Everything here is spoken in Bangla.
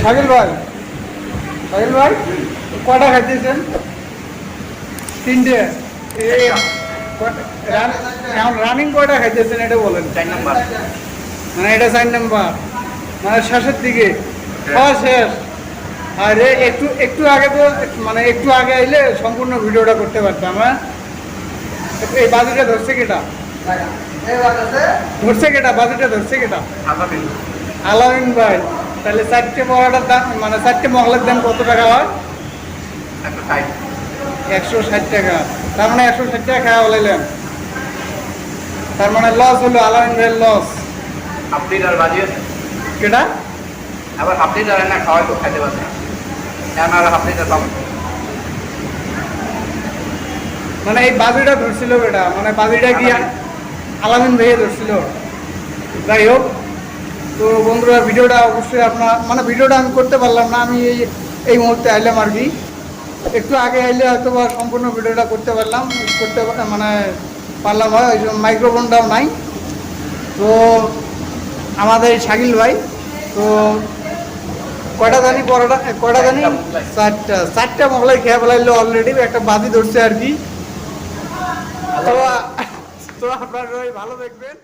শাকিল ভাই, শাকিল ভাই কটা খাইতেছেন? তিনটে। রানিং কয়টা খাইতেছেন এটা বলেন। 4 নাম্বার। মানে এটা 4 নাম্বার, মানে শেষের দিকে খাওয়া শেষ। আর একটু একটু আগে তো, মানে একটু আগে আইলে সম্পূর্ণ ভিডিওটা করতে পারতাম। হ্যাঁ, এই বাজিটা ধরছে কেটা? ধরছে কেটা? বাজিটা ধরছে কেটা? আলামিন ভাই। তাহলে 4টে পরোটার দাম, মানে 4টে মহলের দাম কত টাকা হয়? 160 টাকা। তার মানে 160 টাকা খাওয়া বলাইলেন, তার মানে লস হলো, আলামিন ভাইয়ের লস। হাফ লিটার বাজিয়ে কেটা? আবার হাফ লিটার না খাওয়াই তো খাইতে পারবে, এখন আর হাফ লিটার পাবো। মানে এই বাজিটা ধরছিল বেটা, মানে বাজিটা কি আলামিন ভাইয়ে ধরছিল। যাই হোক, তো বন্ধুরা ভিডিওটা অবশ্যই আপনার, মানে ভিডিওটা আমি করতে পারলাম না, আমি এই মুহূর্তে আইলাম আর কি। একটু আগে আইলে হয়তো বা সম্পূর্ণ ভিডিওটা করতে পারলাম, মানে পারলাম হয়, ওই জন্য মাইক্রোফোনটাও নাই। তো আমাদের শাকিল ভাই তো কয়টা জানি পরোটা, কয়টা জানি 4টা মোগলাই খেয়ে ফেলাইলো অলরেডি, একটা বাজি ধরছে আর কি। তো আপনারা ভালো দেখবেন।